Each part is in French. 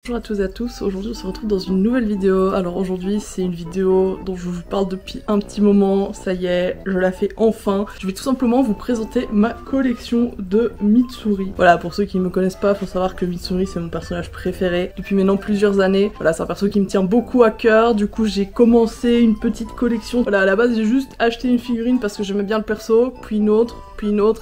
Bonjour à tous et à tous, aujourd'hui on se retrouve dans une nouvelle vidéo. Alors aujourd'hui c'est une vidéo dont je vous parle depuis un petit moment, ça y est, je la fais enfin. Je vais tout simplement vous présenter ma collection de Mitsuri. Voilà, pour ceux qui ne me connaissent pas, faut savoir que Mitsuri c'est mon personnage préféré depuis maintenant plusieurs années. Voilà, c'est un perso qui me tient beaucoup à cœur, du coup j'ai commencé une petite collection. Voilà, à la base j'ai juste acheté une figurine parce que j'aimais bien le perso, puis une autre,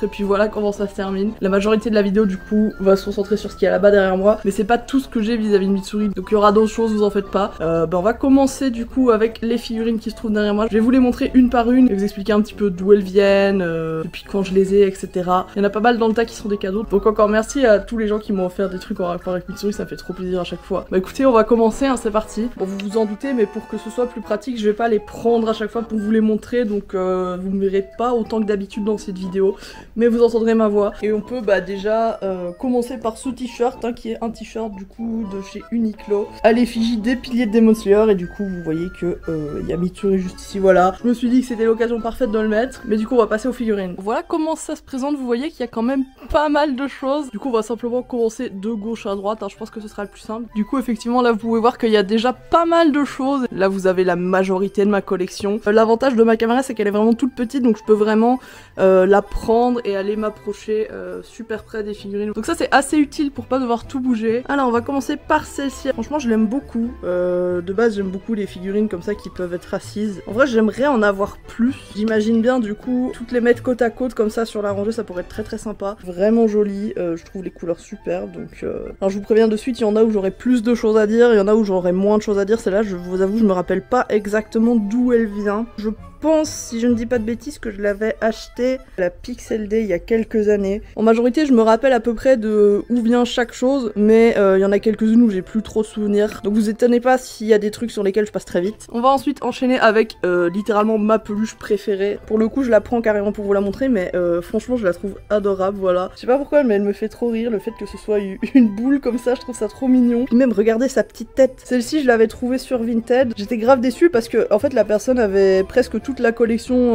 et puis voilà comment ça se termine. La majorité de la vidéo du coup va se concentrer sur ce qu'il y a là-bas derrière moi, mais c'est pas tout ce que j'ai vis-à-vis de Mitsuri, donc il y aura d'autres choses, vous en faites pas. On va commencer du coup avec les figurines qui se trouvent derrière moi. Je vais vous les montrer une par une et vous expliquer un petit peu d'où elles viennent, depuis quand je les ai, etc. Il y en a pas mal dans le tas qui sont des cadeaux, donc encore merci à tous les gens qui m'ont offert des trucs en rapport avec Mitsuri, ça me fait trop plaisir à chaque fois. Bah écoutez, on va commencer, hein, c'est parti. Bon, vous vous en doutez, mais pour que ce soit plus pratique, je vais pas les prendre à chaque fois pour vous les montrer, donc vous me verrez pas autant que d'habitude dans cette vidéo, mais vous entendrez ma voix. Et on peut déjà commencer par ce t-shirt, hein, qui est un t-shirt du coup de chez Uniqlo, à l'effigie des piliers de Demon Slayer, et du coup vous voyez que y a Mitsuri juste ici, voilà. Je me suis dit que c'était l'occasion parfaite de le mettre, mais du coup on va passer aux figurines. Voilà comment ça se présente, vous voyez qu'il y a quand même pas mal de choses. Du coup on va simplement commencer de gauche à droite, hein, je pense que ce sera le plus simple. Du coup effectivement là vous pouvez voir qu'il y a déjà pas mal de choses. Là vous avez la majorité de ma collection. L'avantage de ma caméra c'est qu'elle est vraiment toute petite, donc je peux vraiment la prendre et aller m'approcher super près des figurines. Donc ça c'est assez utile pour pas devoir tout bouger. Alors on va commencer par celle-ci. Franchement je l'aime beaucoup. De base j'aime beaucoup les figurines comme ça qui peuvent être assises. En vrai j'aimerais en avoir plus. J'imagine bien du coup toutes les mettre côte à côte comme ça sur la rangée, ça pourrait être très très sympa. Vraiment joli. Je trouve les couleurs superbes. Donc alors je vous préviens de suite, il y en a où j'aurai plus de choses à dire, il y en a où j'aurai moins de choses à dire. Celle-là je vous avoue je me rappelle pas exactement d'où elle vient. Je pense, si je ne dis pas de bêtises, que je l'avais acheté à la Pixel Day il y a quelques années. En majorité, je me rappelle à peu près de où vient chaque chose, mais il y en a quelques-unes où j'ai plus trop de souvenirs. Donc vous étonnez pas s'il y a des trucs sur lesquels je passe très vite. On va ensuite enchaîner avec littéralement ma peluche préférée. Pour le coup, je la prends carrément pour vous la montrer, mais franchement, je la trouve adorable, voilà. Je sais pas pourquoi, mais elle me fait trop rire, le fait que ce soit une boule comme ça, je trouve ça trop mignon. Puis même, regardez sa petite tête. Celle-ci, je l'avais trouvée sur Vinted. J'étais grave déçue parce que, en fait, la personne avait presque toute la collection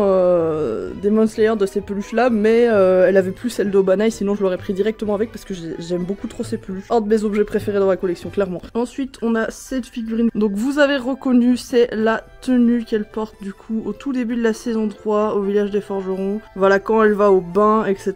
Demon Slayer de ces peluches là, mais elle avait plus celle d'Obanai, sinon je l'aurais pris directement avec parce que j'aime beaucoup trop ces peluches. Un de mes objets préférés dans ma collection, clairement. Ensuite on a cette figurine, donc vous avez reconnu, c'est la tenue qu'elle porte du coup au tout début de la saison 3 au village des forgerons. Voilà, quand elle va au bain, etc.,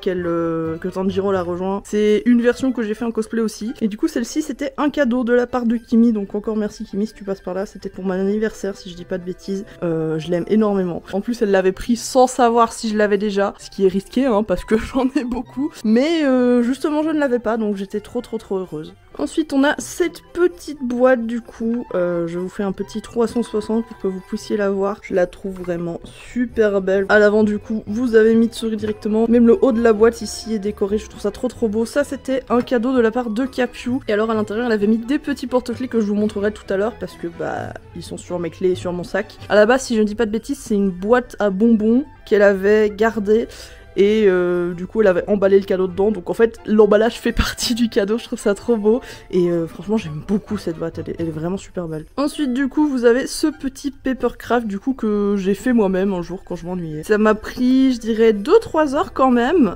que Tanjiro la rejoint. C'est une version que j'ai fait en cosplay aussi, et du coup celle-ci c'était un cadeau de la part de Kimi, donc encore merci Kimi si tu passes par là, c'était pour mon anniversaire si je dis pas de bêtises. Je l'aime énormément. En plus elle l'avait pris sans savoir si je l'avais déjà, ce qui est risqué hein, parce que j'en ai beaucoup, mais justement je ne l'avais pas, donc j'étais trop heureuse. Ensuite on a cette petite boîte du coup, je vous fais un petit 360 pour que vous puissiez la voir. Je la trouve vraiment super belle. À l'avant du coup vous avez Mitsuri directement, même le haut de la boîte ici est décoré, je trouve ça trop beau. Ça c'était un cadeau de la part de Capyu, et alors à l'intérieur elle avait mis des petits porte-clés que je vous montrerai tout à l'heure parce que bah ils sont sur mes clés et sur mon sac. À la base si je ne dis pas de bêtises c'est une boîte à bonbons qu'elle avait gardée. Et du coup elle avait emballé le cadeau dedans, donc en fait l'emballage fait partie du cadeau, je trouve ça trop beau. Et franchement j'aime beaucoup cette boîte, elle est vraiment super belle. Ensuite du coup vous avez ce petit papercraft du coup que j'ai fait moi-même un jour quand je m'ennuyais. Ça m'a pris je dirais 2-3 heures quand même,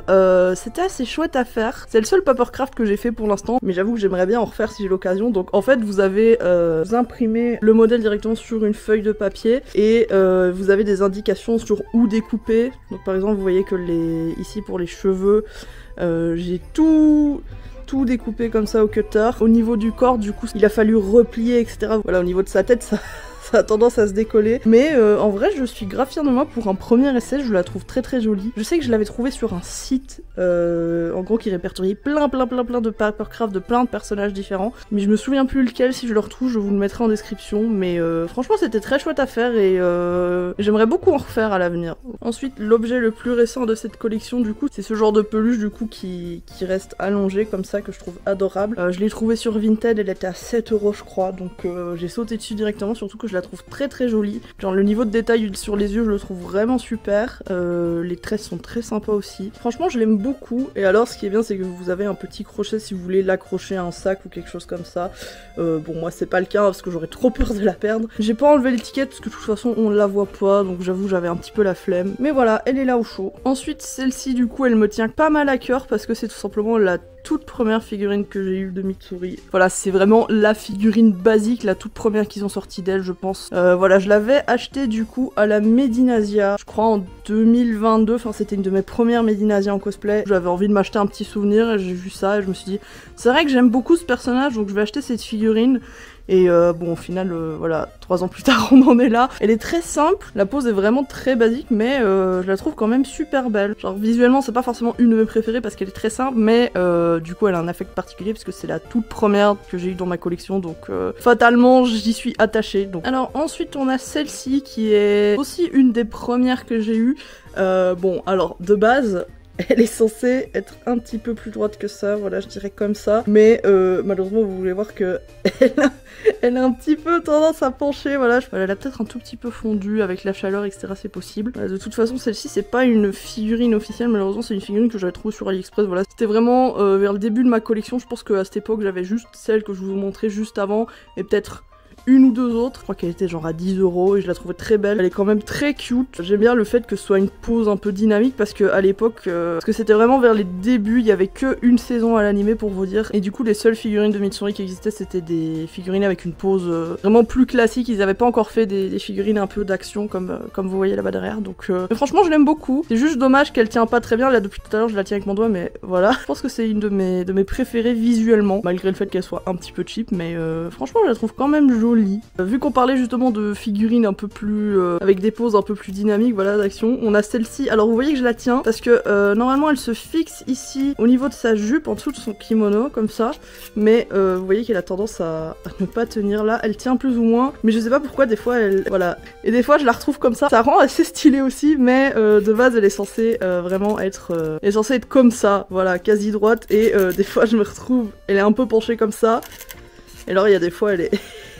c'était assez chouette à faire. C'est le seul papercraft que j'ai fait pour l'instant, mais j'avoue que j'aimerais bien en refaire si j'ai l'occasion. Donc en fait vous avez vous imprimez le modèle directement sur une feuille de papier, et vous avez des indications sur où découper. Donc par exemple vous voyez que ici pour les cheveux, j'ai tout découpé comme ça au cutter. Au niveau du corps, du coup, il a fallu replier, etc. Voilà, au niveau de sa tête, ça a tendance à se décoller. Mais en vrai, je suis grave fière de moi pour un premier essai, je la trouve très jolie. Je sais que je l'avais trouvée sur un site, en gros, qui répertoriait plein de papercraft de plein de personnages différents. Mais je me souviens plus lequel, si je le retrouve, je vous le mettrai en description. Mais franchement, c'était très chouette à faire et j'aimerais beaucoup en refaire à l'avenir. Ensuite, l'objet le plus récent de cette collection, du coup, c'est ce genre de peluche, du coup, qui reste allongé comme ça, que je trouve adorable. Je l'ai trouvé sur Vinted, elle était à 7 € je crois, donc j'ai sauté dessus directement, surtout que je la trouve très jolie. Genre le niveau de détail sur les yeux je le trouve vraiment super, les traits sont très sympas aussi. Franchement je l'aime beaucoup, et alors ce qui est bien c'est que vous avez un petit crochet si vous voulez l'accrocher à un sac ou quelque chose comme ça. Bon moi c'est pas le cas parce que j'aurais trop peur de la perdre. J'ai pas enlevé l'étiquette parce que de toute façon on la voit pas, donc j'avoue j'avais un petit peu la flemme. Mais voilà, elle est là au chaud. Ensuite celle-ci du coup elle me tient pas mal à cœur parce que c'est tout simplement la toute première figurine que j'ai eue de Mitsuri. Voilà, c'est vraiment la figurine basique, la toute première qu'ils ont sorti d'elle, je pense. Voilà, je l'avais achetée du coup à la Made in Asia, je crois en 2022, enfin c'était une de mes premières Made in Asia en cosplay. J'avais envie de m'acheter un petit souvenir et j'ai vu ça et je me suis dit, c'est vrai que j'aime beaucoup ce personnage, donc je vais acheter cette figurine. Et bon, au final, voilà, 3 ans plus tard, on en est là. Elle est très simple, la pose est vraiment très basique, mais je la trouve quand même super belle. Genre, visuellement, c'est pas forcément une de mes préférées parce qu'elle est très simple, mais du coup, elle a un affect particulier parce que c'est la toute première que j'ai eue dans ma collection, donc fatalement, j'y suis attachée. Donc. Alors, ensuite, on a celle-ci qui est aussi une des premières que j'ai eues. Bon, alors, de base, elle est censée être un petit peu plus droite que ça, voilà, je dirais comme ça. Mais malheureusement, vous voulez voir que elle a un petit peu tendance à pencher, voilà. Elle a peut-être un tout petit peu fondu avec la chaleur, etc. C'est possible. Voilà, de toute façon, celle-ci, c'est pas une figurine officielle, malheureusement, c'est une figurine que j'avais trouvée sur AliExpress. Voilà, c'était vraiment vers le début de ma collection. Je pense qu'à cette époque, j'avais juste celle que je vous montrais juste avant, et peut-être une ou deux autres. Je crois qu'elle était genre à 10 € et je la trouvais très belle. Elle est quand même très cute. J'aime bien le fait que ce soit une pose un peu dynamique parce que à l'époque, parce que c'était vraiment vers les débuts, il y avait que une saison à l'animé pour vous dire. Et du coup, les seules figurines de Mitsuri qui existaient, c'était des figurines avec une pose vraiment plus classique. Ils avaient pas encore fait des figurines un peu d'action comme vous voyez là-bas derrière. Donc mais franchement, je l'aime beaucoup. C'est juste dommage qu'elle tient pas très bien. Là, depuis tout à l'heure, je la tiens avec mon doigt, mais voilà. Je pense que c'est une de mes préférées visuellement, malgré le fait qu'elle soit un petit peu cheap, mais franchement, je la trouve quand même jolie. Vu qu'on parlait justement de figurines un peu plus avec des poses un peu plus dynamiques, voilà, d'action, on a celle-ci. Alors vous voyez que je la tiens parce que normalement elle se fixe ici au niveau de sa jupe, en dessous de son kimono, comme ça. Mais vous voyez qu'elle a tendance à ne pas tenir là. Elle tient plus ou moins, mais je sais pas pourquoi des fois elle... Voilà. Et des fois je la retrouve comme ça. Ça rend assez stylé aussi, mais de base elle est censée vraiment être... elle est censée être comme ça, voilà, quasi droite. Et des fois je me retrouve... Elle est un peu penchée comme ça. Et alors il y a des fois elle est...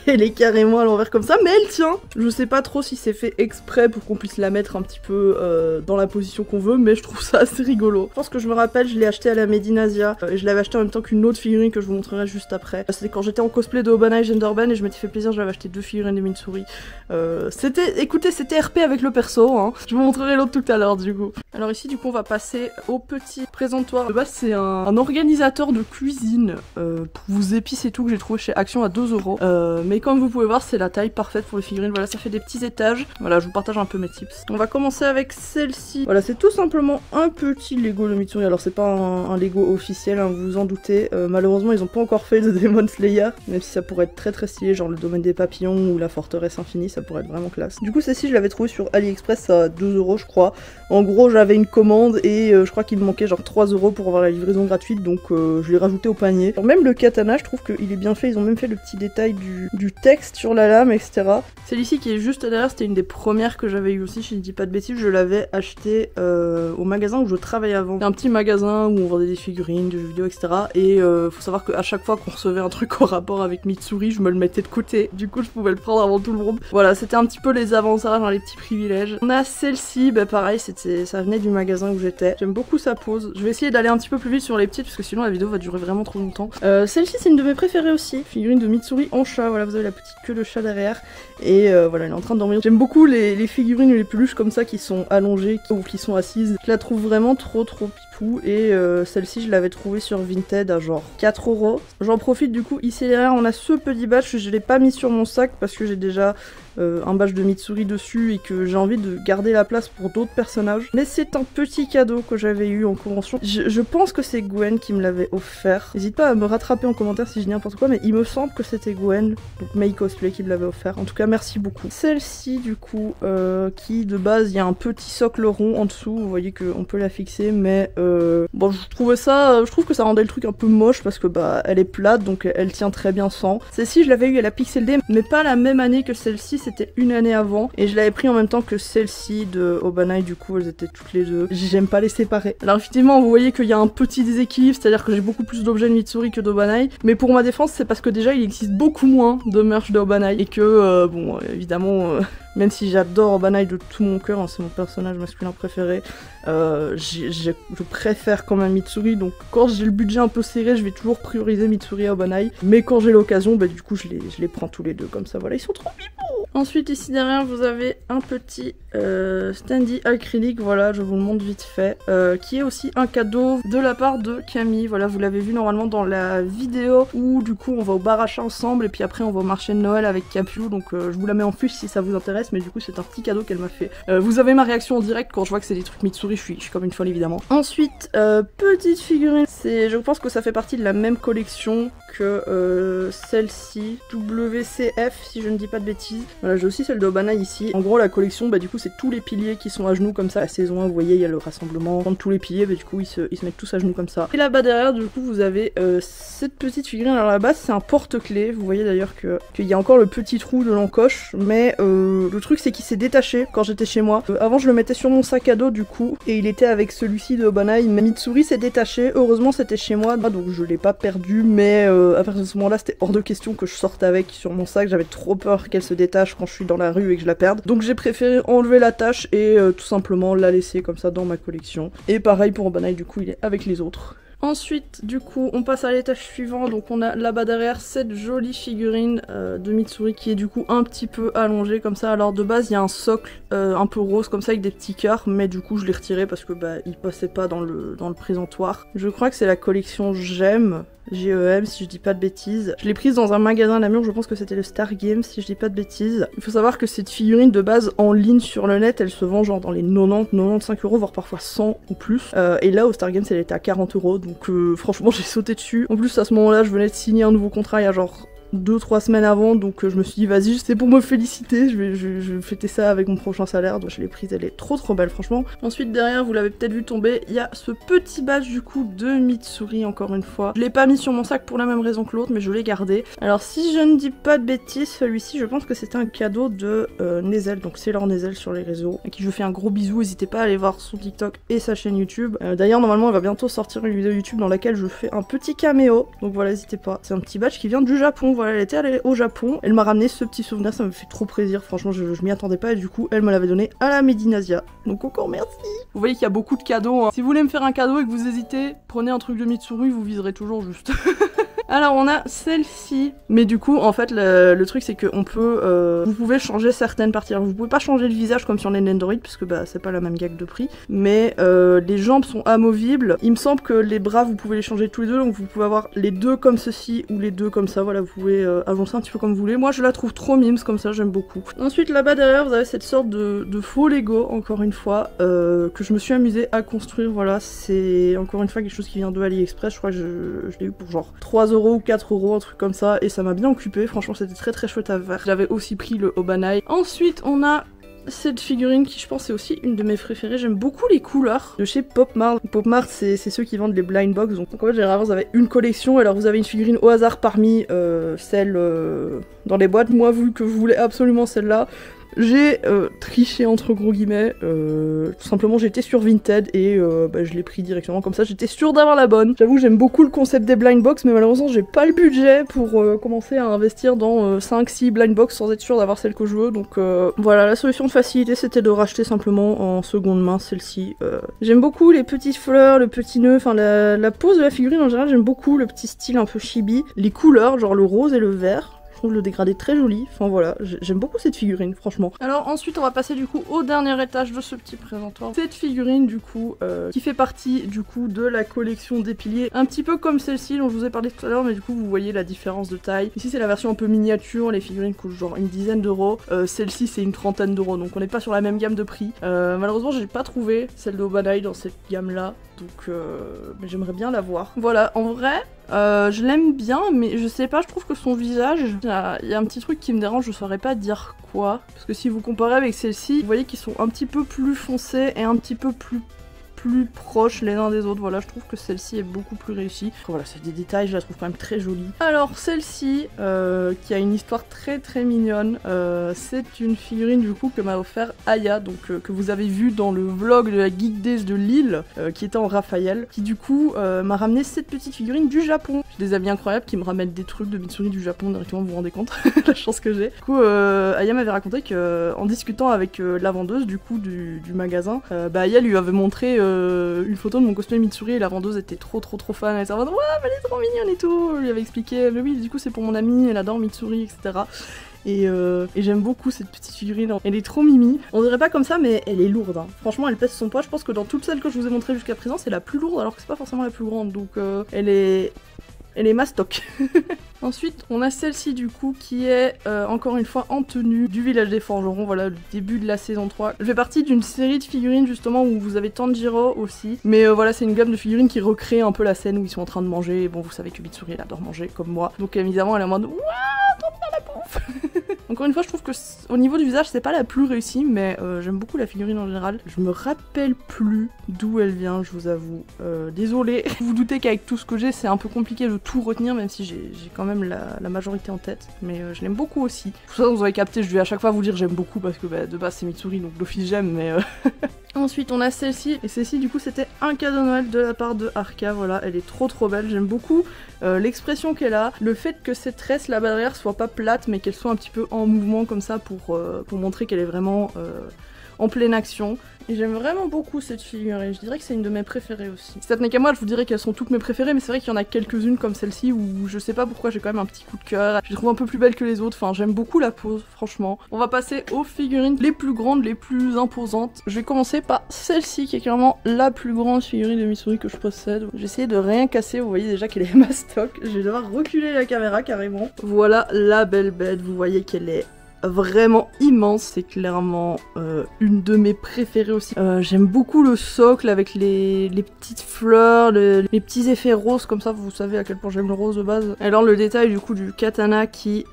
Elle est carrément à l'envers comme ça, mais elle tient. Je sais pas trop si c'est fait exprès pour qu'on puisse la mettre un petit peu dans la position qu'on veut, mais je trouve ça assez rigolo. Je pense que je me rappelle, je l'ai acheté à la Made in Asia, et je l'avais acheté en même temps qu'une autre figurine que je vous montrerai juste après. C'était quand j'étais en cosplay de Obana et Genderban, et je m'étais fait plaisir, j'avais acheté 2 figurines de Mitsuri. Écoutez, c'était RP avec le perso, hein. Je vous montrerai l'autre tout à l'heure du coup. Alors ici, du coup, on va passer au petit présentoir. De base, c'est un organisateur de cuisine pour vos épices et tout que j'ai trouvé chez Action à 2 €. Mais comme vous pouvez voir, c'est la taille parfaite pour les figurines. Voilà, ça fait des petits étages. Voilà, je vous partage un peu mes tips. On va commencer avec celle-ci. Voilà, c'est tout simplement un petit Lego de Mitsuri. Alors, c'est pas un Lego officiel, hein, vous vous en doutez. Malheureusement, ils ont pas encore fait de Demon Slayer, même si ça pourrait être très très stylé, genre le domaine des papillons ou la forteresse infinie, ça pourrait être vraiment classe. Du coup, celle-ci, je l'avais trouvée sur AliExpress à 2 €, je crois. En gros, j'avais une commande et je crois qu'il me manquait genre 3 € pour avoir la livraison gratuite, donc je l'ai rajouté au panier. Alors, même le katana, je trouve qu'il est bien fait. Ils ont même fait le petit détail du texte sur la lame, etc. Celle-ci qui est juste derrière, c'était une des premières que j'avais eu aussi, si je ne dis pas de bêtises. Je l'avais acheté au magasin où je travaillais avant. C'était un petit magasin où on vendait des figurines, des jeux vidéo, etc. Et faut savoir qu'à chaque fois qu'on recevait un truc en rapport avec Mitsuri, je me le mettais de côté. Du coup, je pouvais le prendre avant tout le monde. Voilà, c'était un petit peu les avantages, hein, les petits privilèges. On a celle-ci, bah pareil, ça venait du magasin où j'étais. J'aime beaucoup sa pose. Je vais essayer d'aller un petit peu plus vite sur les petites, parce que sinon la vidéo va durer vraiment trop longtemps. Celle-ci, c'est une de mes préférées aussi. Figurine de Mitsuri en chat. Voilà, vous avez la petite queue de chat derrière. Et voilà, elle est en train de dormir. J'aime beaucoup les figurines ou les peluches comme ça qui sont allongées ou qui sont assises. Je la trouve vraiment trop pipou. Et celle-ci, je l'avais trouvée sur Vinted à genre 4 €. J'en profite du coup, ici derrière, on a ce petit badge que je l'ai pas mis sur mon sac parce que j'ai déjà un badge de Mitsuri dessus et que j'ai envie de garder la place pour d'autres personnages. Mais c'est un petit cadeau que j'avais eu en convention. Je pense que c'est Gwen qui me l'avait offert. N'hésite pas à me rattraper en commentaire si je dis n'importe quoi, mais il me semble que c'était Gwen, donc May Cosplay, qui me l'avait offert. En tout cas, merci beaucoup. Celle-ci, du coup, qui de base, il y a un petit socle rond en dessous. Vous voyez qu'on peut la fixer, mais bon, je trouve que ça rendait le truc un peu moche parce que bah, elle est plate, donc elle tient très bien sans. Celle-ci, je l'avais eu à la Pixel Day, mais pas la même année que celle-ci. C'était une année avant et je l'avais pris en même temps que celle-ci de Obanai, du coup elles étaient toutes les deux. J'aime pas les séparer. Alors effectivement vous voyez qu'il y a un petit déséquilibre, c'est à dire que j'ai beaucoup plus d'objets de Mitsuri que d'Obanai, mais pour ma défense c'est parce que déjà il existe beaucoup moins de merch de Obanai et que bon évidemment même si j'adore Obanai de tout mon cœur, hein, c'est mon personnage masculin préféré, je préfère quand même Mitsuri, donc quand j'ai le budget un peu serré je vais toujours prioriser Mitsuri à Obanai, mais quand j'ai l'occasion bah du coup je les prends tous les deux comme ça, voilà, ils sont trop pipous. Ensuite ici derrière vous avez un petit standy acrylique, voilà je vous le montre vite fait, qui est aussi un cadeau de la part de Camille. Voilà, vous l'avez vu normalement dans la vidéo où du coup on va au bar achat ensemble et puis après on va au marché de Noël avec Capiou, donc je vous la mets en plus si ça vous intéresse, mais du coup c'est un petit cadeau qu'elle m'a fait. Vous avez ma réaction en direct quand je vois que c'est des trucs Mitsuri, je suis comme une folle évidemment. Ensuite, petite figurine, je pense que ça fait partie de la même collection que celle-ci, WCF si je ne dis pas de bêtises. Voilà, j'ai aussi celle de Obana ici. En gros la collection, bah du coup c'est tous les piliers qui sont à genoux comme ça. La saison 1, vous voyez, il y a le rassemblement. Quand tous les piliers, bah du coup ils se mettent tous à genoux comme ça. Et là-bas derrière, du coup vous avez cette petite figurine. Alors là-bas c'est un porte-clés. Vous voyez d'ailleurs qu'il y a encore le petit trou de l'encoche, mais le truc c'est qu'il s'est détaché quand j'étais chez moi. Avant je le mettais sur mon sac à dos du coup, et il était avec celui-ci de Obana. Mitsuri s'est détaché. Heureusement c'était chez moi, donc je l'ai pas perdu, mais à partir de ce moment-là c'était hors de question que je sorte avec sur mon sac. J'avais trop peur qu'elle se détache quand je suis dans la rue et que je la perde. Donc j'ai préféré enlever la tâche et tout simplement la laisser comme ça dans ma collection. Et pareil pour Obana, du coup il est avec les autres. Ensuite, du coup, on passe à l'étage suivant. Donc on a là-bas derrière cette jolie figurine de Mitsuri qui est du coup un petit peu allongée comme ça. Alors de base, il y a un socle un peu rose comme ça avec des petits cœurs, mais du coup je l'ai retiré parce que bah il passait pas dans le présentoir. Je crois que c'est la collection GEM. GEM si je dis pas de bêtises. Je l'ai prise dans un magasin à Namur, je pense que c'était le Star Game si je dis pas de bêtises. Il faut savoir que cette figurine de base en ligne sur le net, elle se vend genre dans les 90-95 euros, voire parfois 100 ou plus. Et là au Star Games elle était à 40 euros, donc franchement j'ai sauté dessus. En plus à ce moment là je venais de signer un nouveau contrat il y a genre 2-3 semaines avant, donc je me suis dit vas-y c'est pour me féliciter, je vais fêter ça avec mon prochain salaire, donc je l'ai prise, elle est trop belle franchement. Ensuite derrière, vous l'avez peut-être vu tomber, il y a ce petit badge du coup de Mitsuri encore une fois. Je l'ai pas mis sur mon sac pour la même raison que l'autre, mais je l'ai gardé. Alors si je ne dis pas de bêtises, celui-ci je pense que c'était un cadeau de Nezel, donc c'est leur Nezel sur les réseaux, à qui je fais un gros bisou, n'hésitez pas à aller voir son TikTok et sa chaîne YouTube. D'ailleurs normalement elle va bientôt sortir une vidéo YouTube dans laquelle je fais un petit caméo, donc voilà n'hésitez pas. C'est un petit badge qui vient du Japon. Voilà, elle était allée au Japon, elle m'a ramené ce petit souvenir, ça me fait trop plaisir, franchement je m'y attendais pas et du coup elle me l'avait donné à la Medinasia. Donc encore merci. Vous voyez qu'il y a beaucoup de cadeaux, hein. Si vous voulez me faire un cadeau et que vous hésitez, prenez un truc de Mitsuri, vous viserez toujours juste. Alors on a celle-ci, mais du coup en fait le truc c'est que on peut, vous pouvez changer certaines parties. Alors vous pouvez pas changer le visage comme sur les Nendoroid puisque bah c'est pas la même gamme de prix, mais les jambes sont amovibles. Il me semble que les bras vous pouvez les changer tous les deux, donc vous pouvez avoir les deux comme ceci ou les deux comme ça, voilà vous pouvez avancer un petit peu comme vous voulez. Moi je la trouve trop mimes comme ça, j'aime beaucoup. Ensuite là-bas derrière vous avez cette sorte de faux Lego encore une fois que je me suis amusée à construire. Voilà c'est encore une fois quelque chose qui vient de AliExpress, je crois que je l'ai eu pour genre 3 € ou 4 €, un truc comme ça, et ça m'a bien occupé, franchement c'était très chouette à faire. J'avais aussi pris le Obanai. Ensuite on a cette figurine qui je pense est aussi une de mes préférées, j'aime beaucoup les couleurs de chez Pop Mart. Pop Mart c'est ceux qui vendent les blind box, donc en fait généralement vous avez une collection, alors vous avez une figurine au hasard parmi celles dans les boîtes. Moi vu que je voulais absolument celle-là, j'ai triché entre gros guillemets, tout simplement j'étais sur Vinted et bah, je l'ai pris directement comme ça, j'étais sûre d'avoir la bonne. J'avoue j'aime beaucoup le concept des blind box, mais malheureusement j'ai pas le budget pour commencer à investir dans 5-6 blind box sans être sûre d'avoir celle que je veux, donc voilà, la solution de facilité c'était de racheter simplement en seconde main celle-ci. J'aime beaucoup les petites fleurs, le petit nœud, enfin la pose de la figurine en général, j'aime beaucoup le petit style un peu chibi, les couleurs genre le rose et le vert. Je trouve le dégradé très joli, enfin voilà, j'aime beaucoup cette figurine, franchement. Alors ensuite on va passer du coup au dernier étage de ce petit présentoir. Cette figurine du coup, qui fait partie du coup de la collection des piliers, un petit peu comme celle-ci dont je vous ai parlé tout à l'heure, mais du coup vous voyez la différence de taille. Ici c'est la version un peu miniature, les figurines coûtent genre une dizaine d'euros, celle-ci c'est une trentaine d'euros, donc on n'est pas sur la même gamme de prix. Malheureusement j'ai pas trouvé celle d'Obanai dans cette gamme là, donc mais j'aimerais bien la voir. Voilà, en vrai, je l'aime bien, mais je sais pas, je trouve que son visage, il y a un petit truc qui me dérange, je saurais pas dire quoi. Parce que si vous comparez avec celle-ci, vous voyez qu'ils sont un petit peu plus foncés et un petit peu plus proches les uns des autres. Voilà, je trouve que celle-ci est beaucoup plus réussie. Voilà, c'est des détails, je la trouve quand même très jolie. Alors celle-ci, qui a une histoire très mignonne, c'est une figurine du coup que m'a offert Aya, donc que vous avez vu dans le vlog de la Geek Days de Lille, qui était en Raphaël, qui du coup m'a ramené cette petite figurine du Japon. J'ai des amis incroyables qui me ramènent des trucs de Mitsuri du Japon directement, vous vous rendez compte la chance que j'ai. Du coup, Aya m'avait raconté que en discutant avec la vendeuse du coup du magasin, bah Aya lui avait montré une photo de mon cosplay Mitsuri et la vendeuse était trop fan, elle était en mode ouais mais elle est trop mignonne et tout, je lui avais expliqué, mais oui du coup c'est pour mon amie, elle adore Mitsuri, etc. Et j'aime beaucoup cette petite figurine, elle est trop mimi. On dirait pas comme ça mais elle est lourde, hein. Franchement elle pèse son poids, je pense que dans toutes celles que je vous ai montrées jusqu'à présent c'est la plus lourde alors que c'est pas forcément la plus grande, donc elle est mastoc. Ensuite, on a celle-ci du coup qui est encore une fois en tenue du village des forgerons, voilà le début de la saison 3. Je fais partie d'une série de figurines justement où vous avez Tanjiro aussi, mais voilà c'est une gamme de figurines qui recrée un peu la scène où ils sont en train de manger, et bon vous savez que Mitsuri elle adore manger comme moi, donc évidemment elle est en mode wouah trop bien la bouffe. Encore une fois je trouve que au niveau du visage c'est pas la plus réussie, mais j'aime beaucoup la figurine en général. Je me rappelle plus d'où elle vient, je vous avoue, désolée. Vous vous doutez qu'avec tout ce que j'ai c'est un peu compliqué de tout retenir, même si j'ai quand même la majorité en tête, mais je l'aime beaucoup aussi. Tout ça vous avez capté, je vais à chaque fois vous dire j'aime beaucoup parce que de base c'est Mitsuri donc d'office j'aime, mais Ensuite on a celle-ci, et celle-ci du coup c'était un cadeau de Noël de la part de Arca, voilà, elle est trop belle, j'aime beaucoup l'expression qu'elle a, le fait que cette tresse là-bas derrière soit pas plate mais qu'elle soit un petit peu en mouvement comme ça pour montrer qu'elle est vraiment en pleine action. Et j'aime vraiment beaucoup cette figurine, je dirais que c'est une de mes préférées aussi. Si ça tenait qu'à moi, je vous dirais qu'elles sont toutes mes préférées, mais c'est vrai qu'il y en a quelques-unes comme celle-ci où je sais pas pourquoi j'ai quand même un petit coup de cœur. Je les trouve un peu plus belles que les autres, enfin j'aime beaucoup la pose, franchement. On va passer aux figurines les plus grandes, les plus imposantes. Je vais commencer par celle-ci qui est clairement la plus grande figurine de Mitsuri que je possède. J'ai essayé de rien casser, vous voyez déjà qu'elle est mastoc. Je vais devoir reculer la caméra carrément. Voilà la belle bête, vous voyez qu'elle est vraiment immense, c'est clairement une de mes préférées aussi. J'aime beaucoup le socle avec les petites fleurs, les petits effets roses comme ça, vous savez à quel point j'aime le rose de base. Alors le détail du coup du katana qui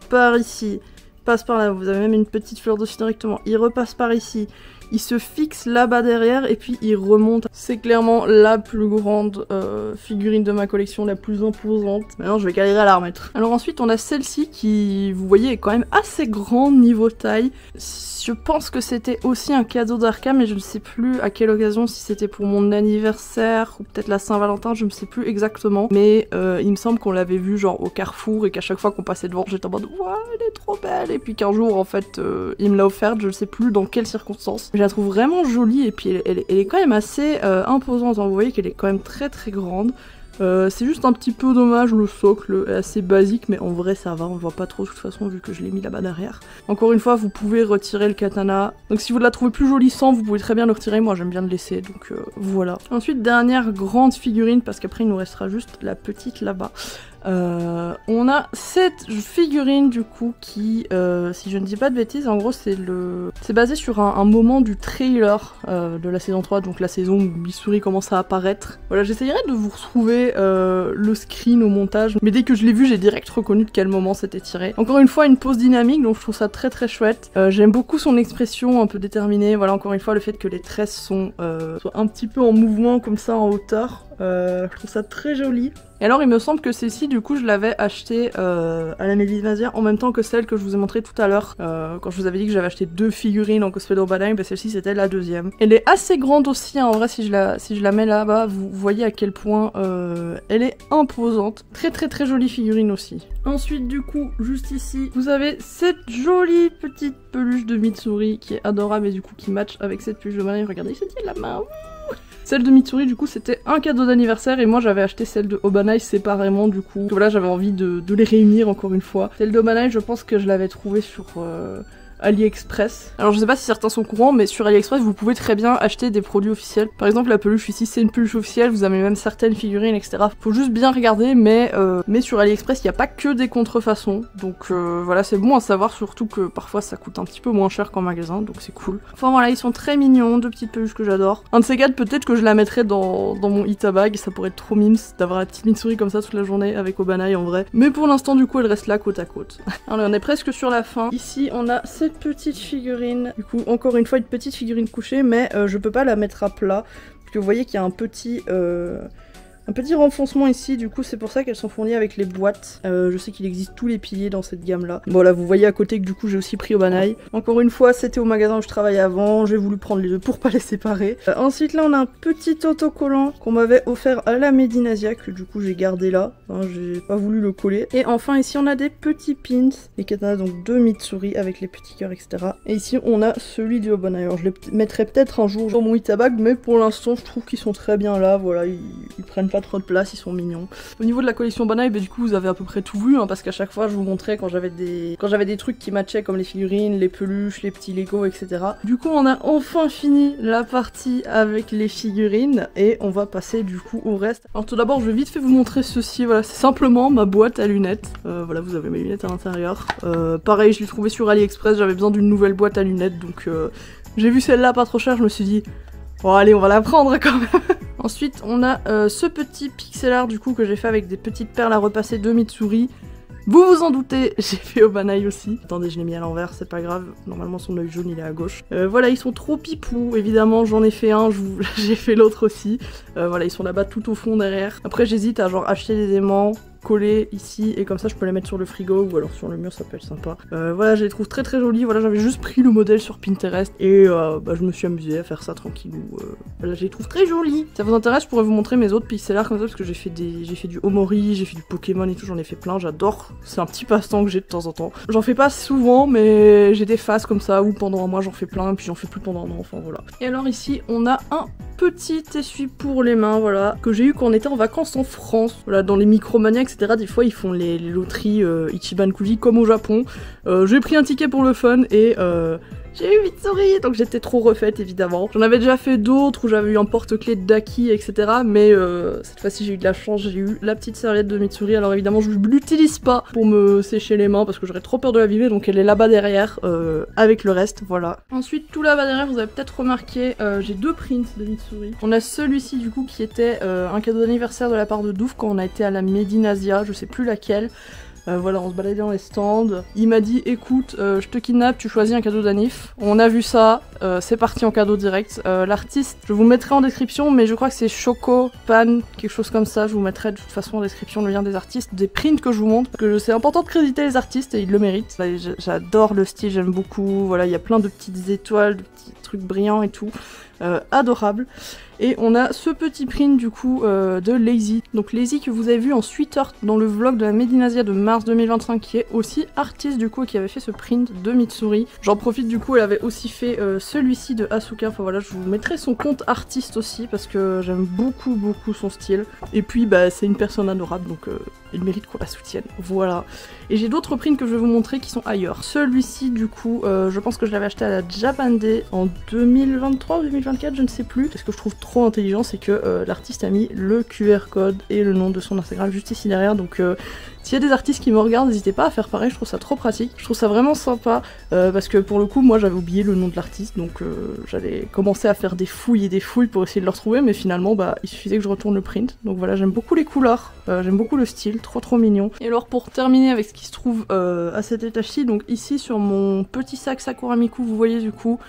part ici, passe par là, vous avez même une petite fleur dessus directement, il repasse par ici, il se fixe là-bas derrière et puis il remonte. C'est clairement la plus grande figurine de ma collection, la plus imposante. Maintenant je vais galérer à la remettre. Alors ensuite on a celle-ci qui, vous voyez, est quand même assez grande niveau taille. Je pense que c'était aussi un cadeau d'Arca, mais je ne sais plus à quelle occasion, si c'était pour mon anniversaire ou peut-être la Saint-Valentin, je ne sais plus exactement. Mais il me semble qu'on l'avait vu genre au Carrefour et qu'à chaque fois qu'on passait devant, j'étais en mode « Ouah, elle est trop belle !» Et puis qu'un jour, en fait, il me l'a offerte, je ne sais plus dans quelles circonstances. Je la trouve vraiment jolie et puis elle est quand même assez imposante, hein. Vous voyez qu'elle est quand même très grande. C'est juste un petit peu dommage, le socle est assez basique, mais en vrai ça va, on le voit pas trop de toute façon vu que je l'ai mis là-bas derrière. Encore une fois, vous pouvez retirer le katana, donc si vous la trouvez plus jolie sans, vous pouvez très bien le retirer, moi j'aime bien le laisser, donc voilà. Ensuite, dernière grande figurine, parce qu'après il nous restera juste la petite là-bas. On a cette figurine du coup qui, si je ne dis pas de bêtises, en gros c'est basé sur un moment du trailer de la saison 3, donc la saison où Mitsuri commence à apparaître. Voilà, j'essayerai de vous retrouver le screen au montage, mais dès que je l'ai vu j'ai direct reconnu de quel moment c'était tiré. Encore une fois une pose dynamique, donc je trouve ça très chouette. J'aime beaucoup son expression un peu déterminée, voilà, encore une fois le fait que les tresses soient un petit peu en mouvement comme ça en hauteur. Je trouve ça très joli. Et alors il me semble que celle-ci du coup je l'avais achetée à la Mélisse Mazière en même temps que celle que je vous ai montrée tout à l'heure quand je vous avais dit que j'avais acheté 2 figurines en cosplay d'Urbanheim, bah celle-ci c'était la deuxième. Elle est assez grande aussi, hein, en vrai si je la mets là-bas vous voyez à quel point elle est imposante. Très jolie figurine aussi. Ensuite du coup juste ici vous avez cette jolie petite peluche de Mitsuri qui est adorable et du coup qui match avec cette peluche de Urbanheim. Regardez, il se tient la main. Celle de Mitsuri du coup c'était un cadeau d'anniversaire et moi j'avais acheté celle de Obanai séparément du coup. Donc, voilà, j'avais envie de les réunir encore une fois. Celle d'Obanai je pense que je l'avais trouvée sur AliExpress. Alors je sais pas si certains sont courants, mais sur AliExpress vous pouvez très bien acheter des produits officiels. Par exemple la peluche ici c'est une peluche officielle, vous avez même certaines figurines etc. Faut juste bien regarder, mais sur AliExpress il n'y a pas que des contrefaçons. Donc voilà, c'est bon à savoir, surtout que parfois ça coûte un petit peu moins cher qu'en magasin, donc c'est cool. Enfin voilà, ils sont très mignons, 2 petites peluches que j'adore. Un de ces quatre, peut-être que je la mettrai dans mon Itabag, ça pourrait être trop mimes d'avoir la petite Mitsuri comme ça toute la journée avec Obanai en vrai. Mais pour l'instant du coup elle reste là côte à côte. Alors on est presque sur la fin. Ici on a cette petite figurine, du coup encore une fois une petite figurine couchée, mais je peux pas la mettre à plat parce que vous voyez qu'il y a un petit Un petit renfoncement ici, du coup c'est pour ça qu'elles sont fournies avec les boîtes. Je sais qu'il existe tous les piliers dans cette gamme là. Bon là vous voyez à côté que du coup j'ai aussi pris au Banaï. Encore une fois c'était au magasin où je travaillais avant, j'ai voulu prendre les deux pour pas les séparer. Ensuite là on a un petit autocollant qu'on m'avait offert à la Made in Asia que du coup j'ai gardé là. Enfin, j'ai pas voulu le coller. Et enfin ici on a des petits pins, les katanas donc de Mitsuri avec les petits cœurs etc. Et ici on a celui du Obanaï. Alors je les mettrai peut-être un jour dans mon Itabag, mais pour l'instant je trouve qu'ils sont très bien là, voilà, ils prennent pas trop de place, ils sont mignons. Au niveau de la collection Obanaï, bah, du coup vous avez à peu près tout vu, hein, parce qu'à chaque fois je vous montrais quand j'avais des trucs qui matchaient comme les figurines, les peluches, les petits Lego etc. Du coup on a enfin fini la partie avec les figurines et on va passer du coup au reste. Alors tout d'abord je vais vite fait vous montrer ceci, voilà, c'est simplement ma boîte à lunettes. Voilà, vous avez mes lunettes à l'intérieur. Pareil, je l'ai trouvé sur AliExpress, j'avais besoin d'une nouvelle boîte à lunettes, donc j'ai vu celle-là pas trop chère, je me suis dit bon allez on va la prendre quand même. Ensuite on a ce petit pixel art du coup que j'ai fait avec des petites perles à repasser de Mitsuri. Vous vous en doutez, j'ai fait Obanaï aussi. Attendez, je l'ai mis à l'envers, c'est pas grave. Normalement son œil jaune il est à gauche. Voilà, ils sont trop pipous, évidemment j'en ai fait un, j'ai fait l'autre aussi. Voilà, ils sont là-bas tout au fond derrière. Après j'hésite à genre acheter des aimants, coller ici et comme ça je peux les mettre sur le frigo ou alors sur le mur, ça peut être sympa. Voilà, je les trouve très très jolis. Voilà, j'avais juste pris le modèle sur Pinterest et bah, je me suis amusée à faire ça tranquillou. Voilà, je les trouve très jolis. Ça vous intéresse, je pourrais vous montrer mes autres pixel art comme ça parce que j'ai fait du Omori, j'ai fait du Pokémon et tout, j'en ai fait plein, j'adore. C'est un petit passe-temps que j'ai de temps en temps. J'en fais pas souvent mais j'ai des phases comme ça où pendant un mois j'en fais plein puis j'en fais plus pendant un an, enfin voilà. Et alors ici on a un petit essuie pour les mains, voilà, que j'ai eu quand on était en vacances en France. Voilà, dans les Micromania, etc. Des fois, ils font les loteries Ichiban Kuji comme au Japon. J'ai pris un ticket pour le fun et j'ai eu Mitsuri, donc j'étais trop refaite évidemment. J'en avais déjà fait d'autres où j'avais eu un porte-clés de Daki, etc. Mais cette fois-ci j'ai eu de la chance, j'ai eu la petite serviette de Mitsuri. Alors évidemment je l'utilise pas pour me sécher les mains parce que j'aurais trop peur de l'abîmer, donc elle est là-bas derrière avec le reste, voilà. Ensuite tout là-bas derrière, vous avez peut-être remarqué, j'ai deux prints de Mitsuri. On a celui-ci du coup qui était un cadeau d'anniversaire de la part de Douf quand on a été à la Made in Asia, je sais plus laquelle. Voilà, on se baladait dans les stands. Il m'a dit écoute, je te kidnappe, tu choisis un cadeau d'anniv. On a vu ça, c'est parti en cadeau direct. L'artiste, je vous mettrai en description, mais je crois que c'est Choco Pan, quelque chose comme ça. Je vous mettrai de toute façon en description le lien des artistes, des prints que je vous montre. Parce que c'est important de créditer les artistes et ils le méritent. J'adore le style, j'aime beaucoup. Voilà, il y a plein de petites étoiles, de petits trucs brillants et tout. Adorable. Et on a ce petit print du coup de Lazy. Donc Lazy que vous avez vu en sweater dans le vlog de la Made in Asia de mars 2025 qui est aussi artiste du coup et qui avait fait ce print de Mitsuri. J'en profite du coup, elle avait aussi fait celui-ci de Asuka. Enfin voilà, je vous mettrai son compte artiste aussi parce que j'aime beaucoup son style. Et puis bah c'est une personne adorable donc il mérite qu'on la soutienne. Voilà. Et j'ai d'autres prints que je vais vous montrer qui sont ailleurs. Celui-ci du coup, je pense que je l'avais acheté à la Japan Day en 2023 ou 2024, je ne sais plus. Ce que je trouve trop intelligent, c'est que l'artiste a mis le QR code et le nom de son Instagram juste ici derrière. Donc s'il y a des artistes qui me regardent, n'hésitez pas à faire pareil, je trouve ça trop pratique. Je trouve ça vraiment sympa parce que pour le coup, moi j'avais oublié le nom de l'artiste, donc j'allais commencer à faire des fouilles et des fouilles pour essayer de le retrouver, mais finalement bah il suffisait que je retourne le print. Donc voilà, j'aime beaucoup les couleurs, j'aime beaucoup le style, trop mignon. Et alors pour terminer avec ce qui se trouve à cet étage-ci, donc ici sur mon petit sac Sakura Miku, vous voyez du coup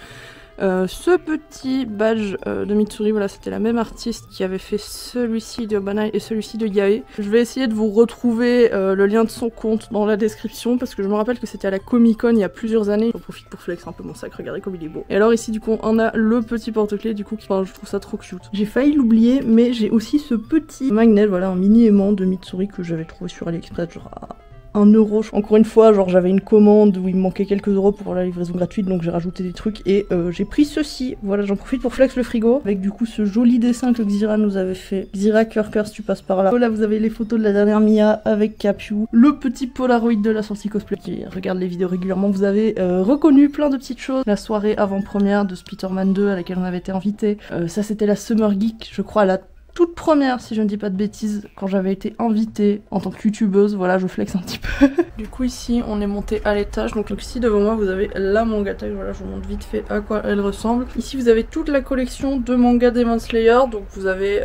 ce petit badge de Mitsuri, voilà, c'était la même artiste qui avait fait celui-ci de Obanaï et celui-ci de Yae. Je vais essayer de vous retrouver le lien de son compte dans la description parce que je me rappelle que c'était à la Comic Con il y a plusieurs années. J'en profite pour flex un peu mon sac, regardez comme il est beau. Et alors ici du coup on a le petit porte-clés du coup qui, enfin, je trouve ça trop cute. J'ai failli l'oublier mais j'ai aussi ce petit magnet, voilà, un mini aimant de Mitsuri que j'avais trouvé sur AliExpress genre à 1€. Encore une fois, genre j'avais une commande où il me manquait quelques euros pour la livraison gratuite, donc j'ai rajouté des trucs et j'ai pris ceci. Voilà, j'en profite pour flex le frigo avec du coup ce joli dessin que Xira nous avait fait. Xira cœur si tu passes par là. Là vous avez les photos de la dernière Mia avec Capiou, le petit Polaroid de la sortie cosplay qui regarde les vidéos régulièrement. Vous avez reconnu plein de petites choses. La soirée avant-première de Spider-Man 2 à laquelle on avait été invité. Ça c'était la Summer Geek, je crois, à la toute première, si je ne dis pas de bêtises, quand j'avais été invitée en tant que youtubeuse. Voilà, je flex un petit peu. Du coup ici on est monté à l'étage, donc ici devant moi vous avez la manga tag, voilà, je vous montre vite fait à quoi elle ressemble. Ici vous avez toute la collection de manga Demon Slayer, donc vous avez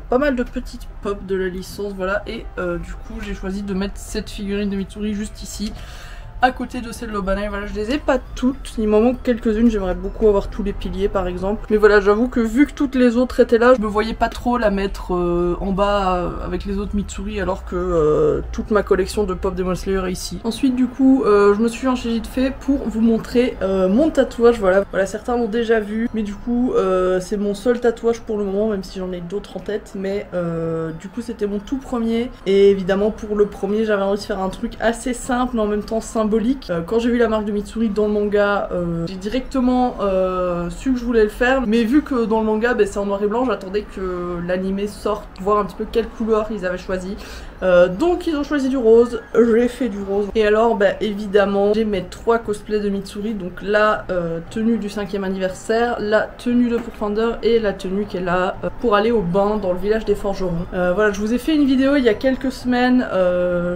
pas mal de petites pop de la licence, voilà, et du coup j'ai choisi de mettre cette figurine de Mitsuri juste ici. à côté de celle de Lobanai. Voilà, je les ai pas toutes, il m'en manque quelques-unes, j'aimerais beaucoup avoir tous les piliers par exemple. Mais voilà, j'avoue que vu que toutes les autres étaient là, je me voyais pas trop la mettre en bas avec les autres Mitsuri alors que toute ma collection de Pop Demon Slayer est ici. Ensuite du coup, je me suis enchaînée vite fait pour vous montrer mon tatouage. Voilà, certains l'ont déjà vu, mais du coup c'est mon seul tatouage pour le moment, même si j'en ai d'autres en tête. Mais du coup c'était mon tout premier, et évidemment pour le premier j'avais envie de faire un truc assez simple mais en même temps symbolique. Quand j'ai vu la marque de Mitsuri dans le manga, j'ai directement su que je voulais le faire, mais vu que dans le manga c'est en noir et blanc, j'attendais que l'animé sorte, voir un petit peu quelle couleur ils avaient choisi. Donc ils ont choisi du rose, j'ai fait du rose. Et alors évidemment j'ai mes 3 cosplays de Mitsuri, donc la tenue du 5e anniversaire, la tenue de Pourfender et la tenue qu'elle a pour aller au bain dans le village des forgerons. Voilà, je vous ai fait une vidéo il y a quelques semaines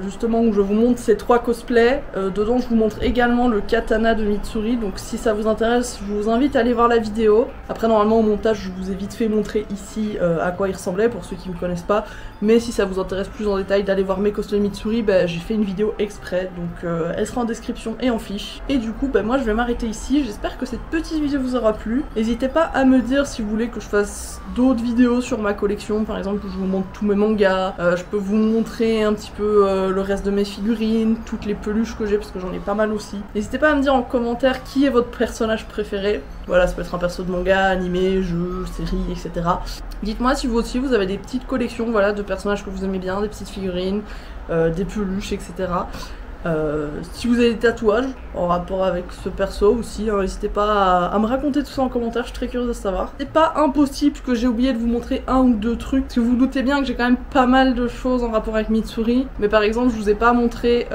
justement où je vous montre ces 3 cosplays. Dedans je vous montre également le katana de Mitsuri, donc si ça vous intéresse je vous invite à aller voir la vidéo. Après normalement au montage je vous ai vite fait montrer ici à quoi il ressemblait pour ceux qui ne me connaissent pas, mais si ça vous intéresse plus en détail d'aller voir mes cosplays Mitsuri, j'ai fait une vidéo exprès, donc elle sera en description et en fiche. Et du coup moi je vais m'arrêter ici, j'espère que cette petite vidéo vous aura plu. N'hésitez pas à me dire si vous voulez que je fasse d'autres vidéos sur ma collection, par exemple je vous montre tous mes mangas, je peux vous montrer un petit peu le reste de mes figurines, toutes les peluches que j'ai parce que j'en ai pas mal aussi. N'hésitez pas à me dire en commentaire qui est votre personnage préféré. Voilà, ça peut être un perso de manga, animé, jeu, série, etc. Dites-moi si vous aussi vous avez des petites collections, voilà, de personnages que vous aimez bien, des petites figurines, des peluches, etc. Si vous avez des tatouages en rapport avec ce perso aussi, n'hésitez pas à me raconter tout ça en commentaire, je suis très curieuse de savoir. C'est pas impossible que j'ai oublié de vous montrer un ou deux trucs, parce que vous vous doutez bien que j'ai quand même pas mal de choses en rapport avec Mitsuri, mais par exemple je vous ai pas montré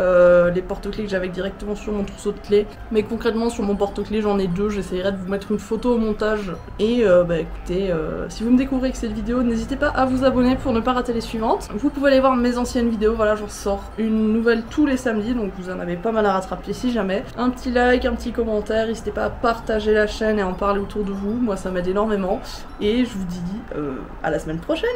les porte-clés que j'avais directement sur mon trousseau de clés, mais concrètement sur mon porte-clés j'en ai 2, j'essaierai de vous mettre une photo au montage. Et écoutez, si vous me découvrez avec cette vidéo, n'hésitez pas à vous abonner pour ne pas rater les suivantes. Vous pouvez aller voir mes anciennes vidéos, voilà, j'en sors une nouvelle tous les samedis, donc vous en avez pas mal à rattraper si jamais. Un petit like, un petit commentaire, n'hésitez pas à partager la chaîne et à en parler autour de vous, moi ça m'aide énormément. Et je vous dis à la semaine prochaine.